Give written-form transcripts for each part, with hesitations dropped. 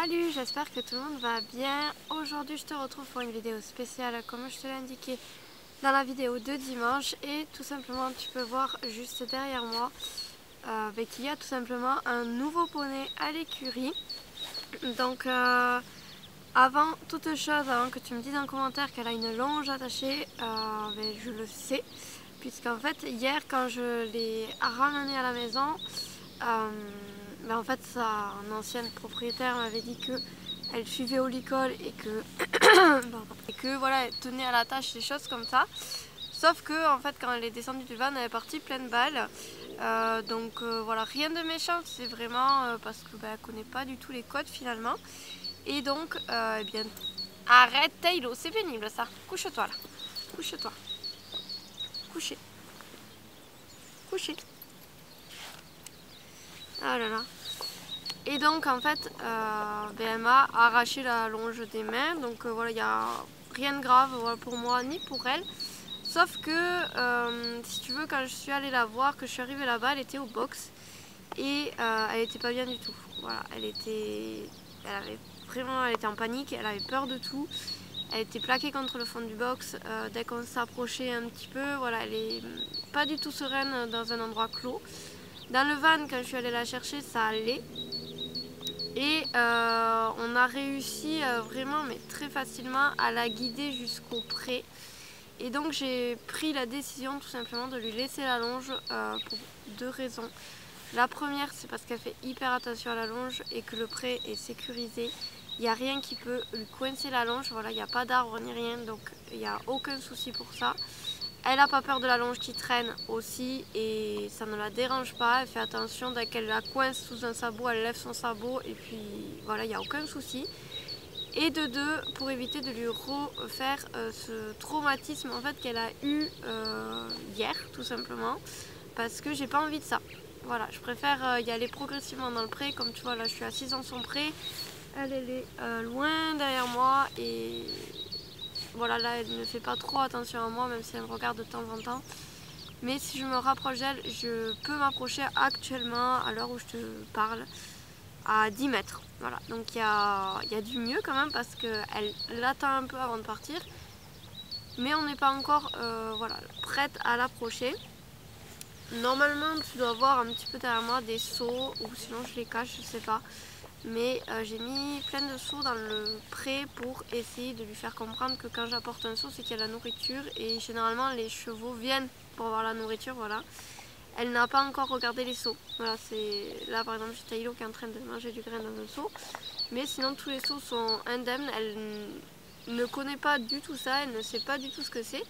Salut, j'espère que tout le monde va bien. Aujourd'hui je te retrouve pour une vidéo spéciale comme je te l'ai indiqué dans la vidéo de dimanche. Et tout simplement tu peux voir juste derrière moi qu'il y a tout simplement un nouveau poney à l'écurie. Donc avant toute chose, avant que tu me dises en commentaire qu'elle a une longe attachée, je le sais. Puisqu'en fait hier quand je l'ai ramenée à la maison, en fait sa ancienne propriétaire m'avait dit que elle suivait au licol et que voilà, elle tenait à la tâche, des choses comme ça. Sauf que en fait quand elle est descendue du van, elle est partie pleine balle. Voilà, rien de méchant, c'est vraiment parce que elle connaît pas du tout les codes finalement. Et donc arrête Taylor, c'est pénible ça. Couche-toi là. Couche-toi. Coucher. Coucher. Ah là là. Et donc en fait elle m'a arraché la longe des mains. Donc voilà, il n'y a rien de grave pour moi ni pour elle. Sauf que si tu veux, quand je suis allée la voir, que je suis arrivée là-bas, elle était au box. Et elle était pas bien du tout. Voilà, elle était en panique, elle avait peur de tout. Elle était plaquée contre le fond du box dès qu'on s'approchait un petit peu. Voilà, elle est pas du tout sereine dans un endroit clos. Dans le van, quand je suis allée la chercher, ça allait. Et on a réussi vraiment, mais très facilement, à la guider jusqu'au pré. Et donc j'ai pris la décision tout simplement de lui laisser la longe pour deux raisons. La première, c'est parce qu'elle fait hyper attention à la longe et que le pré est sécurisé. Il n'y a rien qui peut lui coincer la longe, voilà, il n'y a pas d'arbre ni rien, donc il n'y a aucun souci pour ça. Elle n'a pas peur de la longe qui traîne aussi et ça ne la dérange pas. Elle fait attention, dès qu'elle la coince sous un sabot, elle lève son sabot et puis voilà, il n'y a aucun souci. Et de deux, pour éviter de lui refaire ce traumatisme en fait qu'elle a eu hier tout simplement, parce que j'ai pas envie de ça. Voilà, je préfère y aller progressivement dans le pré. Comme tu vois là, je suis assise dans son pré, elle est loin derrière moi et voilà, là elle ne fait pas trop attention à moi, même si elle me regarde de temps en temps. Mais si je me rapproche d'elle, je peux m'approcher actuellement, à l'heure où je te parle, à 10 mètres. Voilà, donc il y a du mieux quand même parce qu'elle l'attend un peu avant de partir. Mais on n'est pas encore voilà, prête à l'approcher. Normalement, tu dois voir un petit peu derrière moi des seaux, ou sinon je les cache, je sais pas. Mais j'ai mis plein de seaux dans le pré pour essayer de lui faire comprendre que quand j'apporte un seau, c'est qu'il y a la nourriture. Et généralement, les chevaux viennent pour avoir la nourriture, voilà. Elle n'a pas encore regardé les seaux. Voilà, c'est là par exemple, j'ai Taïlo qui est en train de manger du grain dans un seau. Mais sinon, tous les seaux sont indemnes. Elle ne connaît pas du tout ça, elle ne sait pas du tout ce que c'est.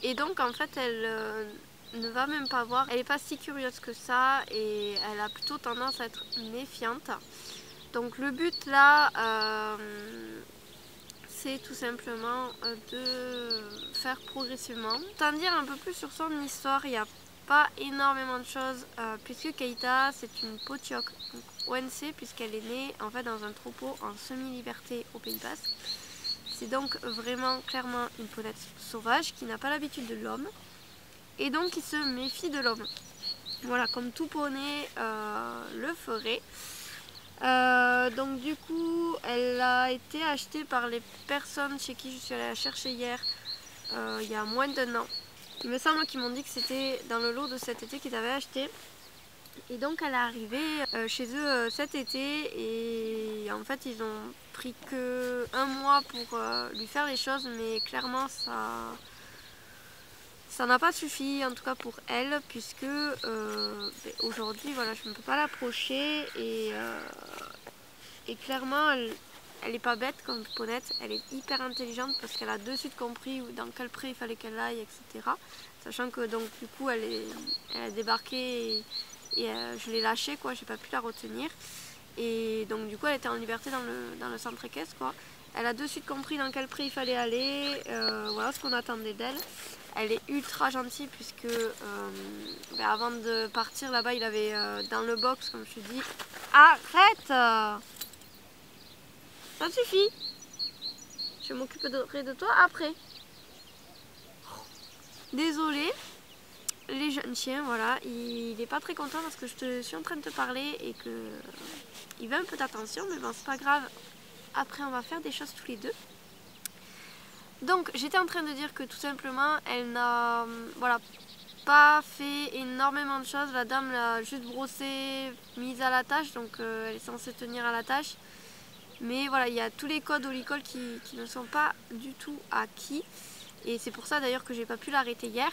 Et donc, en fait, elle ne va même pas voir. Elle n'est pas si curieuse que ça et elle a plutôt tendance à être méfiante. Donc le but là, c'est tout simplement de faire progressivement. T'en dire un peu plus sur son histoire, il n'y a pas énormément de choses puisque Keita c'est une potioque ONC puisqu'elle est née en fait dans un troupeau en semi-liberté au Pays Basque. C'est donc vraiment clairement une ponette sauvage qui n'a pas l'habitude de l'homme et donc qui se méfie de l'homme. Voilà, comme tout poney le ferait. Donc du coup elle a été achetée par les personnes chez qui je suis allée la chercher hier il y a moins d'un an. Il me semble qu'ils m'ont dit que c'était dans le lot de cet été qu'ils avaient acheté. Et donc elle est arrivée chez eux cet été et en fait ils ont pris que un mois pour lui faire les choses, mais clairement ça n'a pas suffi, en tout cas pour elle, puisque aujourd'hui voilà, je ne peux pas l'approcher et clairement elle est pas bête comme ponette, elle est hyper intelligente parce qu'elle a de suite compris dans quel pré il fallait qu'elle aille, etc. Sachant que donc du coup elle a débarqué et je l'ai lâchée quoi, j'ai pas pu la retenir. Et donc du coup elle était en liberté dans le centre équestre quoi. Elle a de suite compris dans quel pré il fallait aller, voilà ce qu'on attendait d'elle. Elle est ultra gentille puisque avant de partir là-bas il avait dans le box, comme je te dis, arrête, ça suffit, je m'occuperai de toi après. Désolée. les jeunes chiens, voilà, il n'est pas très content parce que je suis en train de te parler et que il veut un peu d'attention, mais bon, c'est pas grave. Après, on va faire des choses tous les deux. Donc, j'étais en train de dire que tout simplement, elle n'a voilà, pas fait énormément de choses. La dame l'a juste brossée, mise à la tâche, donc elle est censée tenir à la tâche. Mais voilà, il y a tous les codes au licol qui ne sont pas du tout acquis. Et c'est pour ça d'ailleurs que j'ai pas pu l'arrêter hier.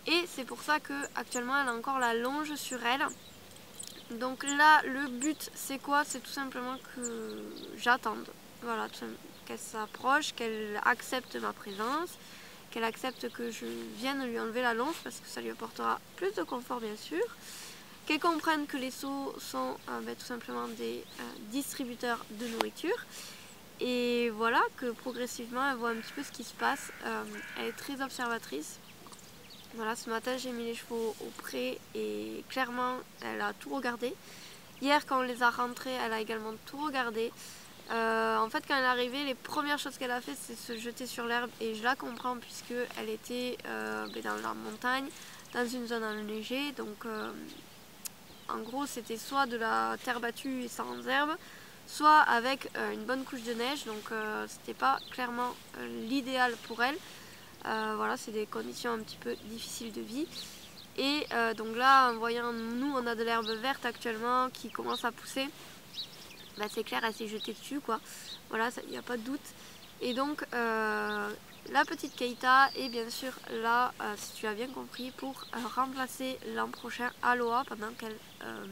Et c'est pour ça qu'actuellement elle a encore la longe sur elle. Donc là, le but c'est quoi? C'est tout simplement que j'attende. Voilà, qu'elle s'approche, qu'elle accepte ma présence, qu'elle accepte que je vienne lui enlever la longe parce que ça lui apportera plus de confort bien sûr. Qu'elle comprenne que les seaux sont tout simplement des distributeurs de nourriture. Et voilà, que progressivement elle voit un petit peu ce qui se passe. Elle est très observatrice. Voilà, ce matin j'ai mis les chevaux au pré et clairement elle a tout regardé. Hier quand on les a rentrés, elle a également tout regardé. En fait quand elle est arrivée, les premières choses qu'elle a fait c'est se jeter sur l'herbe et je la comprends puisque elle était dans la montagne, dans une zone enneigée. Donc en gros c'était soit de la terre battue et sans herbe, soit avec une bonne couche de neige, donc c'était pas clairement l'idéal pour elle. Voilà, c'est des conditions un petit peu difficiles de vie. Et donc là, en voyant, nous on a de l'herbe verte actuellement qui commence à pousser, bah, c'est clair, elle s'est jetée dessus quoi. Voilà, il n'y a pas de doute. Et donc la petite Keita est bien sûr là, si tu as bien compris, pour remplacer l'an prochain Aloha pendant qu'elle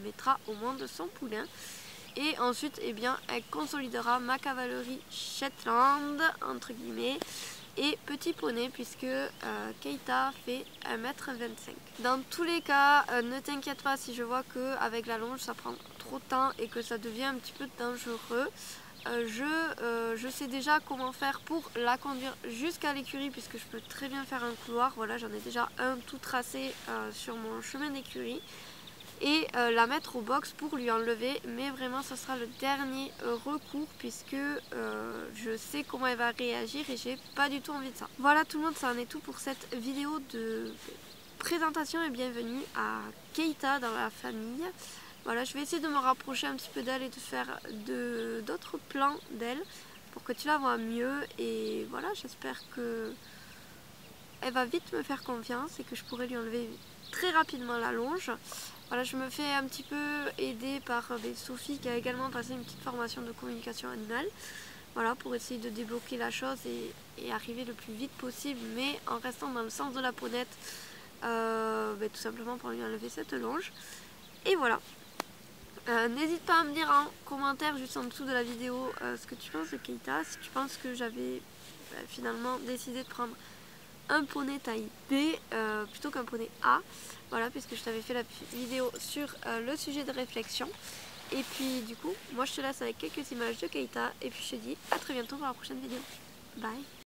mettra au monde son poulain. Et ensuite, eh bien, elle consolidera ma cavalerie Shetland, entre guillemets, et petit poney, puisque Keita fait 1,25 m. Dans tous les cas, ne t'inquiète pas si je vois qu'avec la longe, ça prend trop de temps et que ça devient un petit peu dangereux. Je sais déjà comment faire pour la conduire jusqu'à l'écurie, puisque je peux très bien faire un couloir. Voilà, j'en ai déjà un tout tracé sur mon chemin d'écurie. Et la mettre au box pour lui enlever, mais vraiment ce sera le dernier recours puisque je sais comment elle va réagir et j'ai pas du tout envie de ça. Voilà tout le monde, ça en est tout pour cette vidéo de présentation et bienvenue à Keita dans la famille. Voilà, je vais essayer de me rapprocher un petit peu d'elle et de faire d'autres plans d'elle pour que tu la vois mieux. Et voilà, j'espère que elle va vite me faire confiance et que je pourrai lui enlever très rapidement la longe. Voilà, je me fais un petit peu aider par Sophie qui a également passé une petite formation de communication animale. Voilà, pour essayer de débloquer la chose et arriver le plus vite possible, mais en restant dans le sens de la ponette, tout simplement pour lui enlever cette longe. Et voilà. N'hésite pas à me dire en commentaire juste en dessous de la vidéo ce que tu penses de Keita, si tu penses que j'avais finalement décidé de prendre un poney taille B plutôt qu'un poney A. Voilà, puisque je t'avais fait la vidéo sur le sujet de réflexion. Et puis du coup, moi je te laisse avec quelques images de Keita. Et puis je te dis à très bientôt pour la prochaine vidéo. Bye!